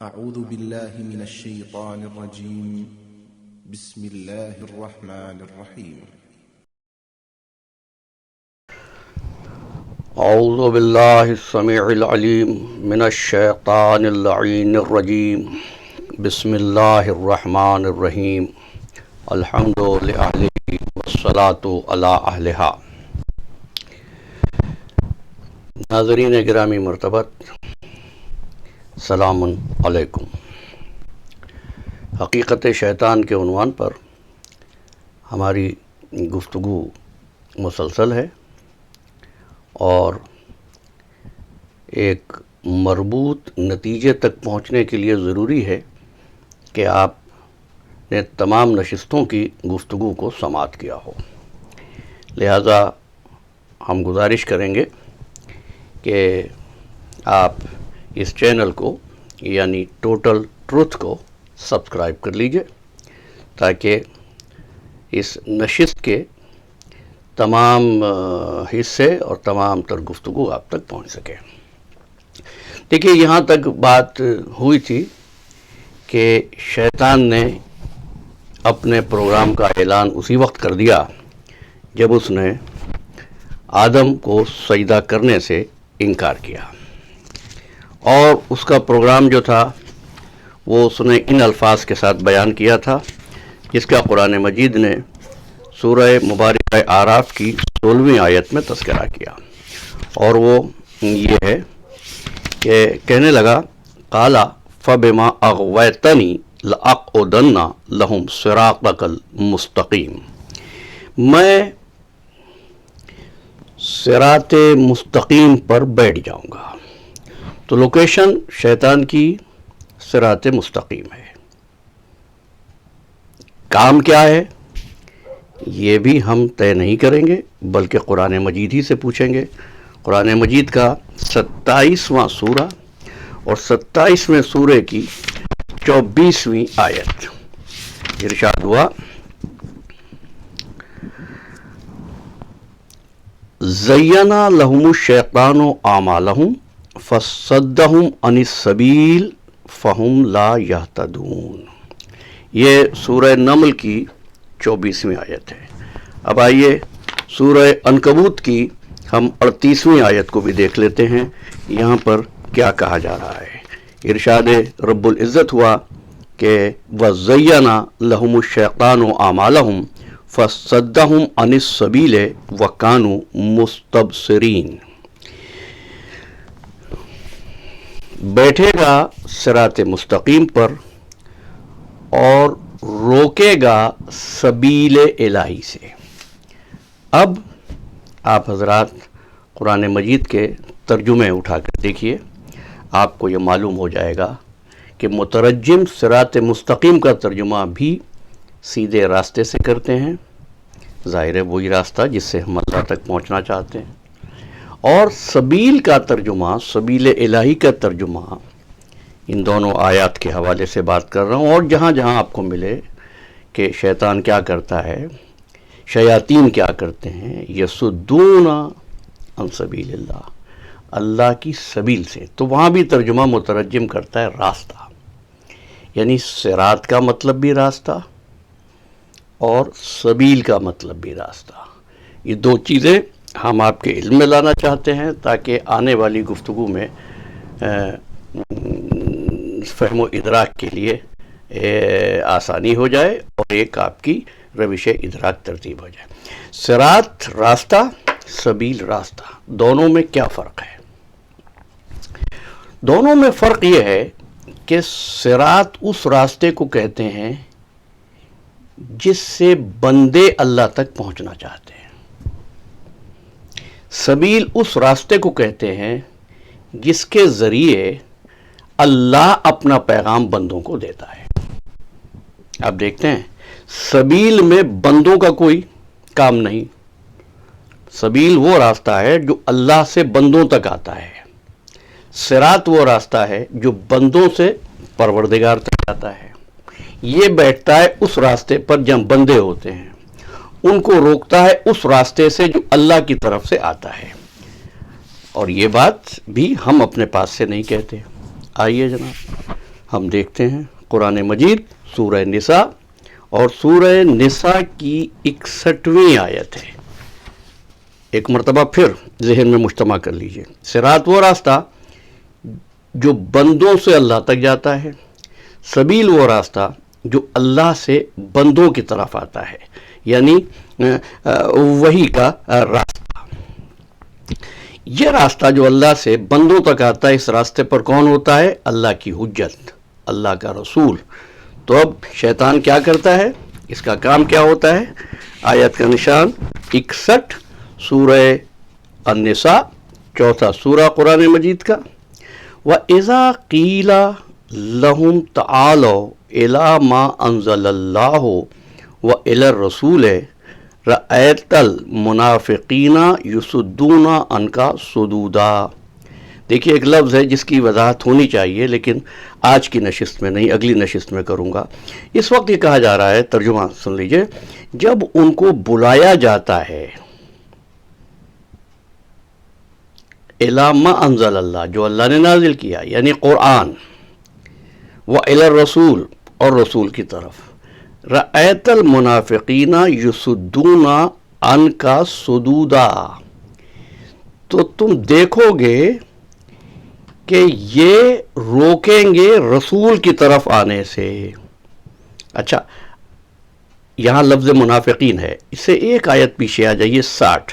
أعوذ بالله من الشيطان الرجيم. بسم الله الرحمن الرحيم. اعوذ باللہ السمیع العلیم من الشیطان اللعین الرجیم. بسم اللہ الرحمن الرحیم. الحمد للہ والصلاة علی اہلہا. ناظرین گرامی مرتبت، سلام علیکم. حقیقت شیطان کے عنوان پر ہماری گفتگو مسلسل ہے اور ایک مربوط نتیجے تک پہنچنے کے لیے ضروری ہے کہ آپ نے تمام نشستوں کی گفتگو کو سماعت کیا ہو. لہذا ہم گزارش کریں گے کہ آپ اس چینل کو یعنی ٹوٹل ٹروتھ کو سبسکرائب کر لیجئے تاکہ اس نشست کے تمام حصے اور تمام تر گفتگو آپ تک پہنچ سکے. دیکھیے، یہاں تک بات ہوئی تھی کہ شیطان نے اپنے پروگرام کا اعلان اسی وقت کر دیا جب اس نے آدم کو سجدہ کرنے سے انکار کیا، اور اس کا پروگرام جو تھا وہ اس نے ان الفاظ کے ساتھ بیان کیا تھا جس کا قرآن مجید نے سورہ مبارکہ اعراف کی 16ویں آیت میں تذکرہ کیا، اور وہ یہ ہے کہ کہنے لگا قال فبما اغویتنی لاقعدن لہم صراطک المستقیم. میں صراط مستقیم پر بیٹھ جاؤں گا. تو لوکیشن شیطان کی صراط مستقیم ہے. کام کیا ہے یہ بھی ہم طے نہیں کریں گے بلکہ قرآن مجید ہی سے پوچھیں گے. قرآن مجید کا 27واں سورہ اور 27ویں سورے کی 24ویں آیت ارشاد ہوا زینا لہم الشیطان اعمالہم فصدہم عن السبیل فہم لا یہتدون. یہ سورہ نمل کی 24ویں آیت ہے. اب آئیے سورہ عنکبوت کی ہم 38ویں آیت کو بھی دیکھ لیتے ہیں. یہاں پر کیا کہا جا رہا ہے؟ ارشاد رب العزت ہوا کہ وَزَيَّنَ لَهُمُ الشَّيْطَانُ أَعْمَالَهُمْ فَصَدَّهُمْ عَنِ السَّبِيلِ وَكَانُوا مُسْتَبْصِرِينَ. بیٹھے گا صراط مستقیم پر اور روکے گا سبیل الہی سے. اب آپ حضرات قرآن مجید کے ترجمے اٹھا کر دیکھیے، آپ کو یہ معلوم ہو جائے گا کہ مترجم صراط مستقیم کا ترجمہ بھی سیدھے راستے سے کرتے ہیں. ظاہر ہے وہی راستہ جس سے ہم اللہ تک پہنچنا چاہتے ہیں. اور سبیل کا ترجمہ، سبیل الہی کا ترجمہ، ان دونوں آیات کے حوالے سے بات کر رہا ہوں. اور جہاں جہاں آپ کو ملے کہ شیطان کیا کرتا ہے، شیاطین کیا کرتے ہیں، یصدون عن سبیل اللہ، اللہ کی سبیل سے، تو وہاں بھی ترجمہ مترجم کرتا ہے راستہ. یعنی صراط کا مطلب بھی راستہ اور سبیل کا مطلب بھی راستہ. یہ دو چیزیں ہم آپ کے علم میں لانا چاہتے ہیں تاکہ آنے والی گفتگو میں فہم و ادراک کے لیے آسانی ہو جائے اور ایک آپ کی روش ادراک ترتیب ہو جائے. صراط راستہ، سبیل راستہ، دونوں میں کیا فرق ہے؟ دونوں میں فرق یہ ہے کہ صراط اس راستے کو کہتے ہیں جس سے بندے اللہ تک پہنچنا چاہتے ہیں. سبیل اس راستے کو کہتے ہیں جس کے ذریعے اللہ اپنا پیغام بندوں کو دیتا ہے. آپ دیکھتے ہیں سبیل میں بندوں کا کوئی کام نہیں. سبیل وہ راستہ ہے جو اللہ سے بندوں تک آتا ہے. صراط وہ راستہ ہے جو بندوں سے پروردگار تک آتا ہے. یہ بیٹھتا ہے اس راستے پر جہاں بندے ہوتے ہیں، ان کو روکتا ہے اس راستے سے جو اللہ کی طرف سے آتا ہے. اور یہ بات بھی ہم اپنے پاس سے نہیں کہتے. آئیے جناب ہم دیکھتے ہیں قرآن مجید سورہ نساء اور سورہ نساء کی 61ویں آیت ہے. ایک مرتبہ پھر ذہن میں مجتمع کر لیجئے. صراط وہ راستہ جو بندوں سے اللہ تک جاتا ہے، سبیل وہ راستہ جو اللہ سے بندوں کی طرف آتا ہے، یعنی وہی کا راستہ. یہ راستہ جو اللہ سے بندوں تک آتا ہے، اس راستے پر کون ہوتا ہے؟ اللہ کی حجت، اللہ کا رسول. تو اب شیطان کیا کرتا ہے؟ اس کا کام کیا ہوتا ہے؟ آیت کا نشان 61 سورہ النساء، چوتھا سورہ قرآن مجید کا. وَإِذَا قِيلَ لَهُمْ تَعَالَوْا إِلَى مَا أَنزَلَ اللَّهُ وَإِلَى الرَّسُولِ رَأَيْتَ الْمُنَافِقِينَ يُصُدُّونَ عَنْكَ صُدُودًا. دیکھیے ایک لفظ ہے جس کی وضاحت ہونی چاہیے، لیکن آج کی نشست میں نہیں، اگلی نشست میں کروں گا. اس وقت یہ کہا جا رہا ہے، ترجمہ سن لیجئے، جب ان کو بلایا جاتا ہے اِلَى مَا أَنزَلَ اللَّهُ، جو اللہ نے نازل کیا یعنی قرآن، وَإِلَى الرَّسُولِ اور رسول کی طرف، رَأَيْتَ الْمُنَافِقِينَ يُصُدُّونَ عَنْكَ صُدُودًا، تو تم دیکھو گے کہ یہ روکیں گے رسول کی طرف آنے سے. اچھا، یہاں لفظ منافقین ہے، اس سے ایک آیت پیچھے آ جائیے 60.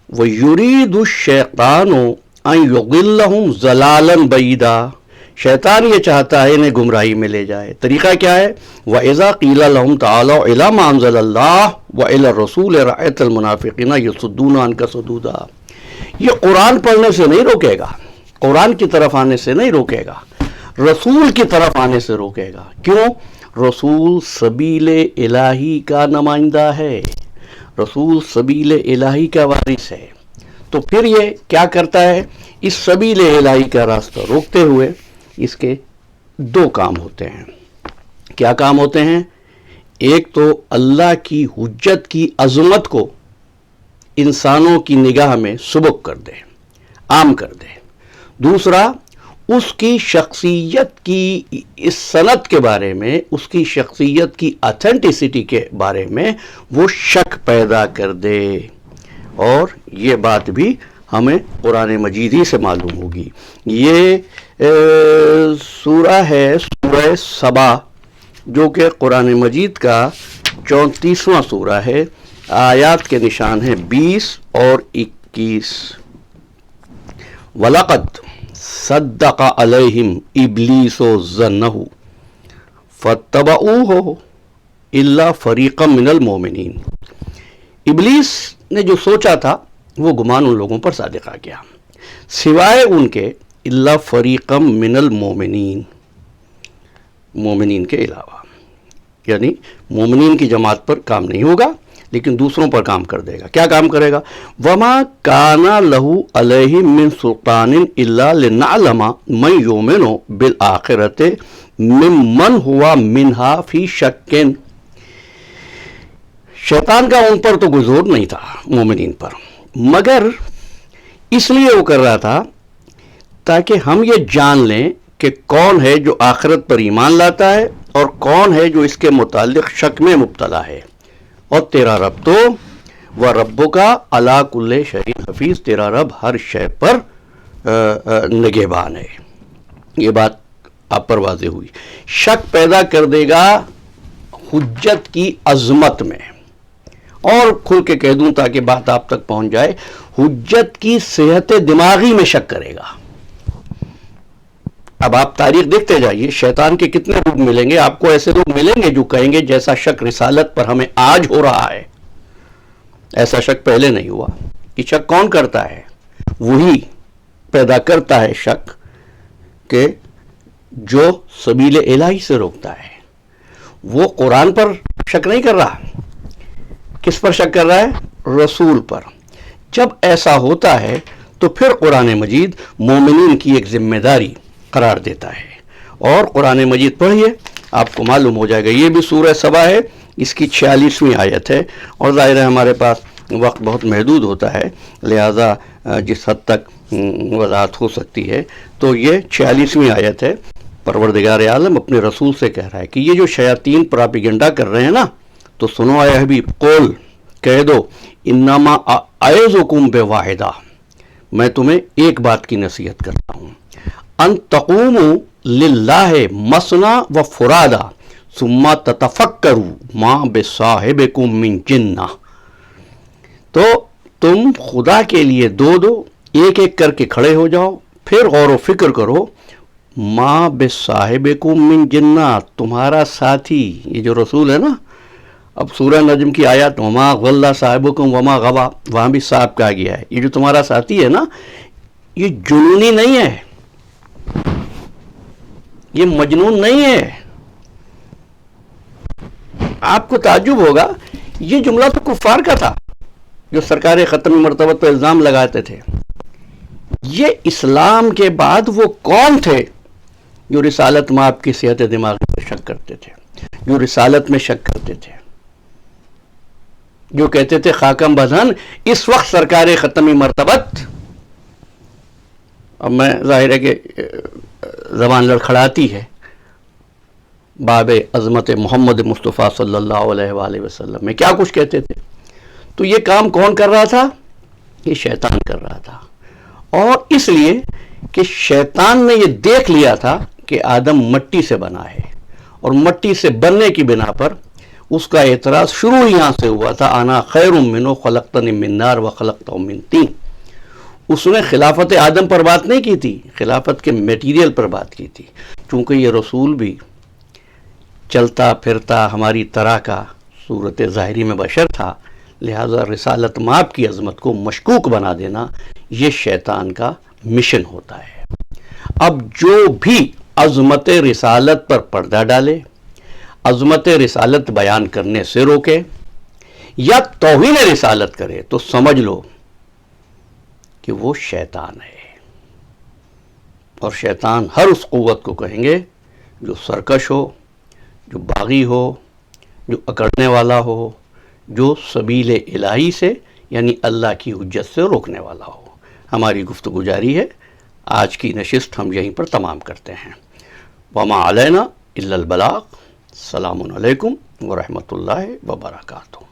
وَيُرِيدُ الشَّيْطَانُ أَن يُضِلَّهُمْ ضَلَالًا بَعِيدًا، شیطان یہ چاہتا ہے انہیں گمراہی میں لے جائے. طریقہ کیا ہے؟ وَإِذَا قِيلَ لَهُمْ تَعَالَوْا إِلَى مَا أَنزَلَ اللَّهُ وَإِلَى الرَّسُولِ رَأَيْتَ الْمُنَافِقِينَ يَصُدُّونَ عَنْكَ صُدُودًا. یہ قرآن پڑھنے سے نہیں روکے گا، قرآن کی طرف آنے سے نہیں روکے گا، رسول کی طرف آنے سے روکے گا. کیوں؟ رسول سبیل الہی کا نمائندہ ہے، رسول سبیل الہی کا وارث ہے. تو پھر یہ کیا کرتا ہے؟ اس سبیل الہی کا راستہ روکتے ہوئے اس کے دو کام ہوتے ہیں. کیا کام ہوتے ہیں؟ ایک تو اللہ کی حجت کی عظمت کو انسانوں کی نگاہ میں سبک کر دے، عام کر دے. دوسرا، اس کی شخصیت کی اس صنعت کے بارے میں، اس کی شخصیت کی اتھینٹسٹی کے بارے میں وہ شک پیدا کر دے. اور یہ بات بھی ہمیں قرآن مجید ہی سے معلوم ہوگی. یہ سورہ ہے سورہ سبا، جو کہ قرآن مجید کا 34واں سورہ ہے. آیات کے نشان ہیں 20 اور 21. وَلَقَدْ صَدَّقَ عَلَيْهِمْ إِبْلِيسُ ظَنَّهُ فَاتَّبَعُوهُ إِلَّا فَرِيقًا مِّنَ الْمُؤْمِنِينَ. ابلیس نے جو سوچا تھا وہ گمان ان لوگوں پر صادق آ گیا، سوائے ان کے إِلَّا فَرِيقًا مِّنَ الْمُؤْمِنِينَ، مومنین کے علاوہ. یعنی مومنین کی جماعت پر کام نہیں ہوگا لیکن دوسروں پر کام کر دے گا. کیا کام کرے گا؟ وَمَا كَانَ لَهُ عَلَيْهِمْ مِنْ سُلْطَانٍ إِلَّا لِنَعْلَمَ مَنْ يُؤْمِنُ بِالْآخِرَةِ مِمَّنْ هُوَ مِنْهَا فِي شَكٍّ. شیطان کا ان پر تو کوئی زور نہیں تھا مومنین پر، مگر اس لیے وہ کر رہا تھا تاکہ ہم یہ جان لیں کہ کون ہے جو آخرت پر ایمان لاتا ہے اور کون ہے جو اس کے متعلق شک میں مبتلا ہے. اور تیرا رب تو وَرَبُّكَ عَلَىٰ كُلِّ شَيْءٍ حَفِيظٌ، تیرا رب ہر شے پر نگہبان ہے. یہ بات آپ پر واضح ہوئی. شک پیدا کر دے گا حجت کی عظمت میں. اور کھل کے کہہ دوں تاکہ بات آپ تک پہنچ جائے، حجت کی صحت دماغی میں شک کرے گا. اب آپ تاریخ دیکھتے جائیے، شیطان کے کتنے لوگ ملیں گے آپ کو. ایسے لوگ ملیں گے جو کہیں گے جیسا شک رسالت پر ہمیں آج ہو رہا ہے ایسا شک پہلے نہیں ہوا. کہ شک کون کرتا ہے؟ وہی پیدا کرتا ہے شک کہ جو سبیل الہی سے روکتا ہے. وہ قرآن پر شک نہیں کر رہا، کس پر شک کر رہا ہے؟ رسول پر. جب ایسا ہوتا ہے تو پھر قرآن مجید مومنین کی ایک ذمہ داری قرار دیتا ہے. اور قرآن مجید پڑھیے، آپ کو معلوم ہو جائے گا. یہ بھی سورہ سبا ہے، اس کی 46ویں آیت ہے. اور ظاہر ہے ہمارے پاس وقت بہت محدود ہوتا ہے، لہذا جس حد تک وضاحت ہو سکتی ہے تو یہ 46ویں آیت ہے. پروردگار عالم اپنے رسول سے کہہ رہا ہے کہ یہ جو شیاطین پراپیگنڈا کر رہے ہیں نا، تو سنو اے حبیب، قول کہہ دو، انما اعظکم بواحدہ، میں تمہیں ایک بات کی نصیحت کرتا ہوں، ان تقوموا للہ مثنی و فرادا ثم تتفکروا ما بصاحبکم من جنہ، تو تم خدا کے لیے دو دو ایک ایک کر کے کھڑے ہو جاؤ، پھر غور و فکر کرو، ما بصاحبکم من جنہ، تمہارا ساتھی، یہ جو رسول ہے نا، اب سورہ نجم کی آیات وما غل صاحبکم وما غوا، وہاں بھی صاحب کہا گیا ہے، یہ جو تمہارا ساتھی ہے نا، یہ جنونی نہیں ہے، یہ مجنون نہیں ہے۔ آپ کو تعجب ہوگا، یہ جملہ تو کفار کا تھا جو سرکار ختم مرتبت پہ الزام لگاتے تھے۔ یہ اسلام کے بعد وہ کون تھے جو رسالت میں آپ کی صحت دماغ میں شک کرتے تھے، جو رسالت میں شک کرتے تھے، جو کہتے تھے خاکم بدن اس وقت سرکار ختم مرتبت، اب میں ظاہر ہے کہ زبان لڑکھڑاتی ہے، باب عظمت محمد مصطفیٰ صلی اللہ علیہ وآلہ وسلم میں کیا کچھ کہتے تھے۔ تو یہ کام کون کر رہا تھا؟ یہ شیطان کر رہا تھا، اور اس لیے کہ شیطان نے یہ دیکھ لیا تھا کہ آدم مٹی سے بنا ہے، اور مٹی سے بننے کی بنا پر اس کا اعتراض شروع یہاں سے ہوا تھا، انا خیر منہ خلقتنی من نار وخلقتہ من طین۔ اس نے خلافت آدم پر بات نہیں کی تھی، خلافت کے میٹیریل پر بات کی تھی، چونکہ یہ رسول بھی چلتا پھرتا ہماری طرح کا صورت ظاہری میں بشر تھا، لہذا رسالت مآب کی عظمت کو مشکوک بنا دینا یہ شیطان کا مشن ہوتا ہے۔ اب جو بھی عظمت رسالت پر پردہ ڈالے، عظمت رسالت بیان کرنے سے روکے یا توہین رسالت کرے، تو سمجھ لو کہ وہ شیطان ہے، اور شیطان ہر اس قوت کو کہیں گے جو سرکش ہو، جو باغی ہو، جو اکڑنے والا ہو، جو سبیل الہی سے یعنی اللہ کی حجت سے روکنے والا ہو۔ ہماری گفتگو جاری ہے، آج کی نشست ہم یہیں پر تمام کرتے ہیں۔ وما علینا الا البلاغ۔ السلام علیکم ورحمۃ اللہ وبرکاتہ۔